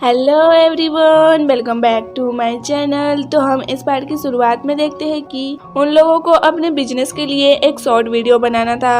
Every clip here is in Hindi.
Hello everyone, welcome back to my channel. तो हम इस पार्ट की शुरुआत में देखते हैं कि उन लोगों को अपने बिजनेस के लिए एक शॉर्ट वीडियो बनाना था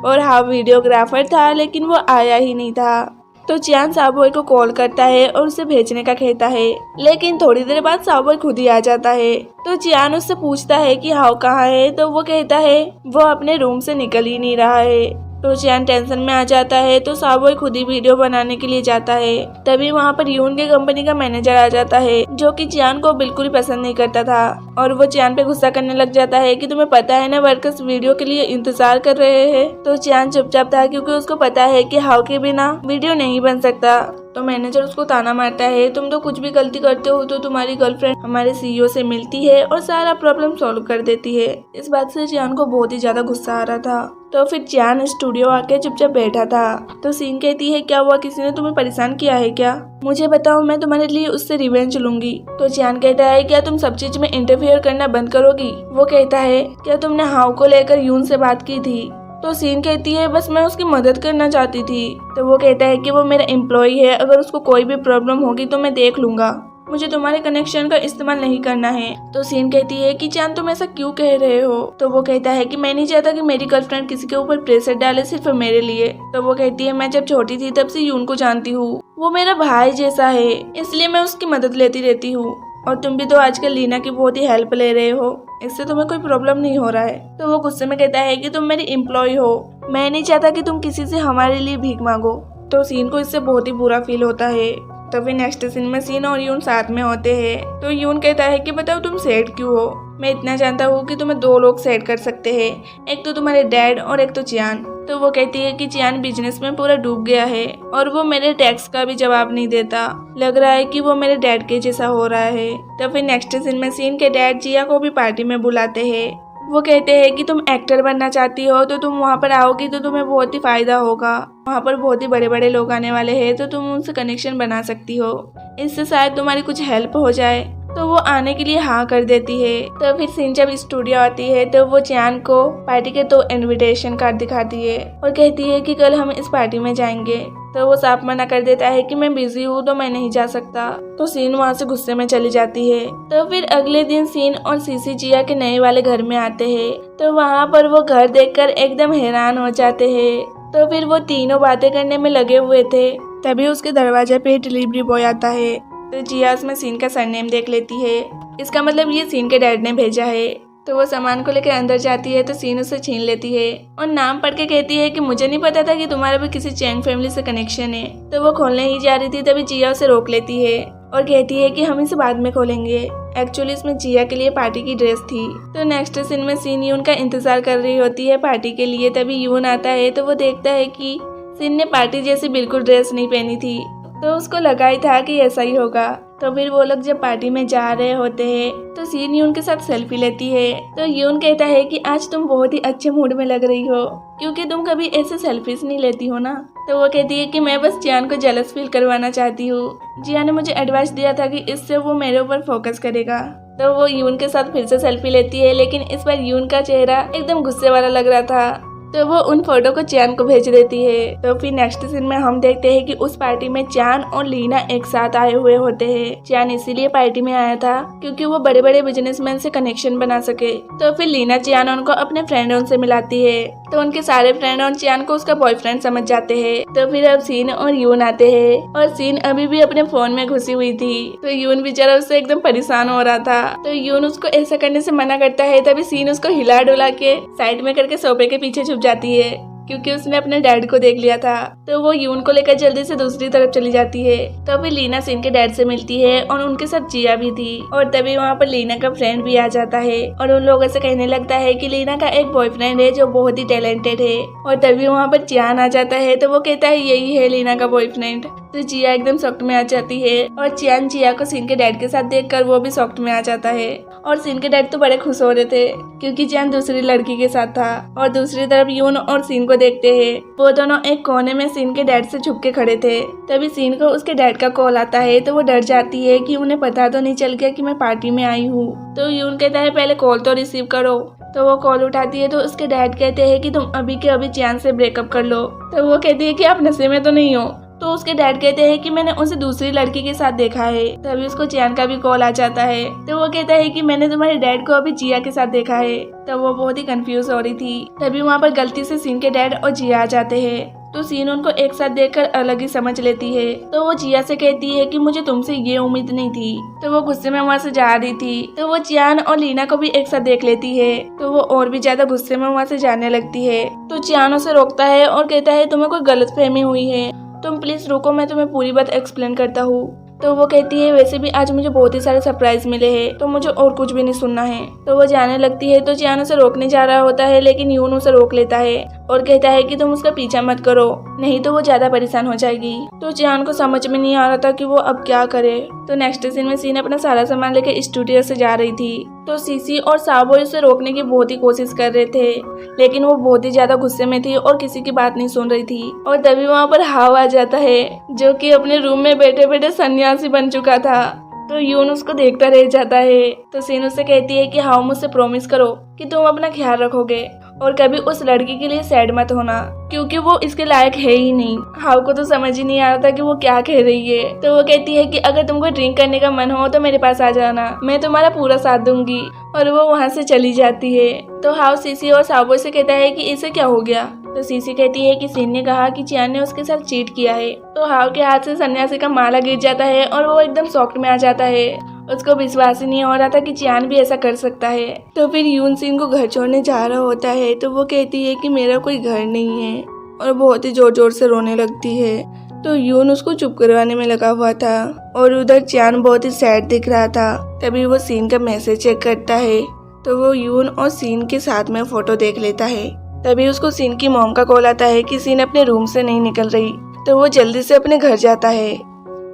और हाँ वीडियोग्राफर था लेकिन वो आया ही नहीं था। तो चियान साबोय को कॉल करता है और उसे भेजने का कहता है, लेकिन थोड़ी देर बाद साबोय खुद ही आ जाता है। तो चियान उससे पूछता है कि हाउ कहाँ है, तो वो कहता है वो अपने रूम से निकल ही नहीं रहा है। तो चियान टेंशन में आ जाता है। तो साबोय खुद ही वीडियो बनाने के लिए जाता है। तभी वहाँ पर यून के कंपनी का मैनेजर आ जाता है जो कि चियान को बिल्कुल ही पसंद नहीं करता था और वो चियान पे गुस्सा करने लग जाता है कि तुम्हें पता है ना वर्कर्स वीडियो के लिए इंतजार कर रहे हैं। तो चियान चुपचाप था क्योंकि उसको पता है कि हाउ के बिना वीडियो नहीं बन सकता। तो मैनेजर उसको ताना मारता है, तुम तो कुछ भी गलती करते हो तो तुम्हारी गर्लफ्रेंड हमारे सीईओ से मिलती है और सारा प्रॉब्लम सॉल्व कर देती है। इस बात से चियान को बहुत ही ज्यादा गुस्सा आ रहा था। तो फिर चियान स्टूडियो आके चुपचाप बैठा था। तो सीन कहती है, क्या हुआ, किसी ने तुम्हें परेशान किया है क्या? मुझे बताओ, मैं तुम्हारे लिए उससे रिवेंज लूंगी। तो चियान कहता है, क्या तुम सब चीज में इंटरफेयर करना बंद करोगी? वो कहता है, क्या तुमने हाउ को लेकर यून से बात की थी? तो सीन कहती है, बस मैं उसकी मदद करना चाहती थी। तो वो कहता है कि वो मेरा एम्प्लॉय है, अगर उसको कोई भी प्रॉब्लम होगी तो मैं देख लूंगा, मुझे तुम्हारे कनेक्शन का इस्तेमाल नहीं करना है। तो सीन कहती है कि चांद तुम ऐसा क्यों कह रहे हो? तो वो कहता है कि मैं नहीं चाहता कि मेरी गर्लफ्रेंड किसी के ऊपर प्रेशर डाले सिर्फ मेरे लिए। तो वो कहती है, मैं जब छोटी थी तब से यून को जानती हूँ, वो मेरा भाई जैसा है, इसलिए मैं उसकी मदद लेती रहती हूँ। और तुम भी तो आजकल लीना की बहुत ही हेल्प ले रहे हो, इससे तुम्हें कोई प्रॉब्लम नहीं हो रहा है। तो वो गुस्से में कहता है कि तुम मेरी एम्प्लॉय हो, मैं नहीं चाहता कि तुम किसी से हमारे लिए भीख मांगो। तो सीन को इससे बहुत ही बुरा फील होता है। तो फिर नेक्स्ट सीन में सीन और यून साथ में होते हैं। तो यून कहता है कि बताओ तुम सैड क्यों हो? मैं इतना जानता हूँ कि तुम्हें दो लोग सैड कर सकते हैं, एक तो तुम्हारे डैड और एक तो चियान। तो वो कहती है कि चियान बिजनेस में पूरा डूब गया है और वो मेरे टैक्स का भी जवाब नहीं देता, लग रहा है कि वो मेरे डैड के जैसा हो रहा है। तो फिर नेक्स्ट सीन में सीन के डैड जिया को भी पार्टी में बुलाते हैं। वो कहते हैं कि तुम एक्टर बनना चाहती हो तो तुम वहाँ पर आओगी तो तुम्हें बहुत ही फायदा होगा, वहाँ पर बहुत ही बड़े बड़े लोग आने वाले हैं, तो तुम उनसे कनेक्शन बना सकती हो, इससे शायद तुम्हारी कुछ हेल्प हो जाए। तो वो आने के लिए हाँ कर देती है। तो फिर सीन जब स्टूडियो आती है तो वो चियान को पार्टी के 2 इनविटेशन कार्ड दिखाती है और कहती है कि कल हम इस पार्टी में जाएंगे। तो वो साफ मना कर देता है कि मैं बिजी हूँ तो मैं नहीं जा सकता। तो सीन वहाँ से गुस्से में चली जाती है। तो फिर अगले दिन सीन और सीसी जिया के नए वाले घर में आते हैं। तो वहाँ पर वो घर देखकर एकदम हैरान हो जाते हैं। तो फिर वो तीनों बातें करने में लगे हुए थे, तभी उसके दरवाजे पे डिलीवरी बॉय आता है। तो जिया उसमें सीन का सरनेम देख लेती है, इसका मतलब ये सीन के डैड ने भेजा है। तो वो सामान को लेकर अंदर जाती है तो सीन उसे छीन लेती है और नाम पढ़ के कहती है कि मुझे नहीं पता था कि तुम्हारा भी किसी चैंग फैमिली से कनेक्शन है। तो वो खोलने ही जा रही थी तभी जिया उसे रोक लेती है और कहती है कि हम इसे बाद में खोलेंगे। एक्चुअली इसमें जिया के लिए पार्टी की ड्रेस थी। तो नेक्स्ट सीन में सीन यून का इंतजार कर रही होती है पार्टी के लिए। तभी यून आता है तो वो देखता है कि सीन ने पार्टी जैसी बिल्कुल ड्रेस नहीं पहनी थी, तो उसको लगा ही था कि ऐसा ही होगा। तो फिर वो लोग जब पार्टी में जा रहे होते हैं तो सीन यून के साथ सेल्फी लेती है। तो यून कहता है कि आज तुम बहुत ही अच्छे मूड में लग रही हो, क्योंकि तुम कभी ऐसे सेल्फीज नहीं लेती हो ना। तो वो कहती है कि मैं बस जियान को जेलस फील करवाना चाहती हूँ, जिया ने मुझे एडवाइस दिया था कि इससे वो मेरे ऊपर फोकस करेगा। तो वो यून के साथ फिर से सेल्फी लेती है, लेकिन इस बार यून का चेहरा एकदम गुस्से वाला लग रहा था। तो वो उन फोटो को चियान को भेज देती है। तो फिर नेक्स्ट सीन में हम देखते हैं कि उस पार्टी में चियान और लीना एक साथ आए हुए होते हैं। चियान इसीलिए पार्टी में आया था क्योंकि वो बड़े बड़े बिजनेसमैन से कनेक्शन बना सके। तो फिर लीना चियान उनको अपने फ्रेंडों से मिलाती है। तो उनके सारे फ्रेंड और चियान को उसका बॉयफ्रेंड समझ जाते हैं। तो फिर अब सीन और यून आते हैं और सीन अभी भी अपने फोन में घुसी हुई थी। तो यून बेचारा उससे एकदम परेशान हो रहा था। तो यून उसको ऐसा करने से मना करता है। तभी सीन उसको हिला डुला के साइड में करके सोफे के पीछे छुप जाती है क्योंकि उसने अपने डैड को देख लिया था। तो वो यून को लेकर जल्दी से दूसरी तरफ चली जाती है। तो फिर लीना सीन के डैड से मिलती है और उनके साथ जिया भी थी। और तभी वहाँ पर लीना का फ्रेंड भी आ जाता है और उन लोगों से कहने लगता है कि लीना का एक बॉयफ्रेंड है जो बहुत ही टैलेंटेड है। और तभी वहाँ पर चियान आ जाता है। तो वो कहता है यही है लीना का बॉयफ्रेंड। तो जिया एकदम शॉक्ड में आ जाती है और चियान जिया को सीन के डैड के साथ देखकर वो भी शॉक्ड में आ जाता है। और सीन के डैड तो बड़े खुश हो रहे थे क्योंकि चियान दूसरी लड़की के साथ था। और दूसरी तरफ यून और सीन को देखते हैं, वो दोनों एक कोने में सीन के डैड से छुप के खड़े थे। तभी सीन को उसके डैड का कॉल आता है। तो वो डर जाती है कि उन्हें पता तो नहीं चल गया कि मैं पार्टी में आई हूँ। तो यून कहता है पहले कॉल तो रिसीव करो। तो वो कॉल उठाती है तो उसके डैड कहते हैं कि तुम अभी के अभी चियान से ब्रेकअप कर लो। तो वो कहती है कि आप नशे में तो नहीं हो, तो उसके डैड कहते हैं कि मैंने उसे दूसरी लड़की के साथ देखा है। तभी उसको चियान का भी कॉल आ जाता है। तो वो कहता है कि मैंने तुम्हारे डैड को अभी जिया के साथ देखा है। तब वो बहुत ही कंफ्यूज हो रही थी। तभी वहाँ पर गलती से सीन के डैड और जिया आ जाते हैं। तो सीन उनको एक साथ देखकर अलग ही समझ लेती है। तो वो जिया से कहती है कि मुझे तुमसे ये उम्मीद नहीं थी। तो वो गुस्से में वहाँ से जा रही थी। तो वो चियान और लीना को भी एक साथ देख लेती है। तो वो और भी ज्यादा गुस्से में वहाँ से जाने लगती है। तो चियान उसे रोकता है और कहता है तुम्हें कोई गलतफहमी हुई है, तुम प्लीज रुको, मैं तुम्हें पूरी बात एक्सप्लेन करता हूँ। तो वो कहती है वैसे भी आज मुझे बहुत ही सारे सरप्राइज मिले हैं, तो मुझे और कुछ भी नहीं सुनना है। तो वो जाने लगती है। तो चियान उसे रोकने जा रहा होता है, लेकिन यून उसे रोक लेता है और कहता है कि तुम उसका पीछा मत करो, नहीं तो वो ज्यादा परेशान हो जाएगी। तो चियान को समझ में नहीं आ रहा था कि वो अब क्या करे। तो नेक्स्ट सीन में सीन अपना सारा सामान लेकर स्टूडियो से जा रही थी। तो सीसी और साबो उसे रोकने की बहुत ही कोशिश कर रहे थे, लेकिन वो बहुत ही ज्यादा गुस्से में थी और किसी की बात नहीं सुन रही थी। और तभी वहाँ पर हाव आ जाता है, जो कि अपने रूम में बैठे बैठे सन्यासी बन चुका था। तो यून उसको देखता रह जाता है। तो सीन उससे कहती है कि हाव मुझसे प्रॉमिस करो कि तुम अपना ख्याल रखोगे और कभी उस लड़की के लिए सैड मत होना, क्योंकि वो इसके लायक है ही नहीं। हाव को तो समझ ही नहीं आ रहा था कि वो क्या कह रही है। तो वो कहती है कि अगर तुमको ड्रिंक करने का मन हो तो मेरे पास आ जाना, मैं तुम्हारा पूरा साथ दूंगी। और वो वहाँ से चली जाती है। तो हाव सीसी और साबो से कहता है कि इसे क्या हो गया। तो सीसी कहती है कि सीन ने कहा कि चियान ने उसके साथ चीट किया है। तो हाव के हाथ से सन्यासी का माला गिर जाता है और वो एकदम शॉक्ड में आ जाता है। उसको विश्वास ही नहीं हो रहा था कि चियान भी ऐसा कर सकता है। तो फिर यून सीन को घर छोड़ने जा रहा होता है। तो वो कहती है कि मेरा कोई घर नहीं है और बहुत ही जोर जोर से रोने लगती है। तो यून उसको चुप करवाने में लगा हुआ था और उधर चियान बहुत ही सैड दिख रहा था। तभी वो सीन का मैसेज चेक करता है। तो वो यून और सीन के साथ में फोटो देख लेता है। तभी उसको सीन की मॉम का कॉल आता है कि सीन अपने रूम से नहीं निकल रही। तो वो जल्दी से अपने घर जाता है।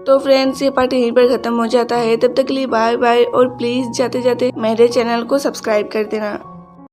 तो फ्रेंड्स, ये पार्ट यहीं पर खत्म हो जाता है। तब तक के लिए बाय बाय और प्लीज जाते जाते मेरे चैनल को सब्सक्राइब कर देना।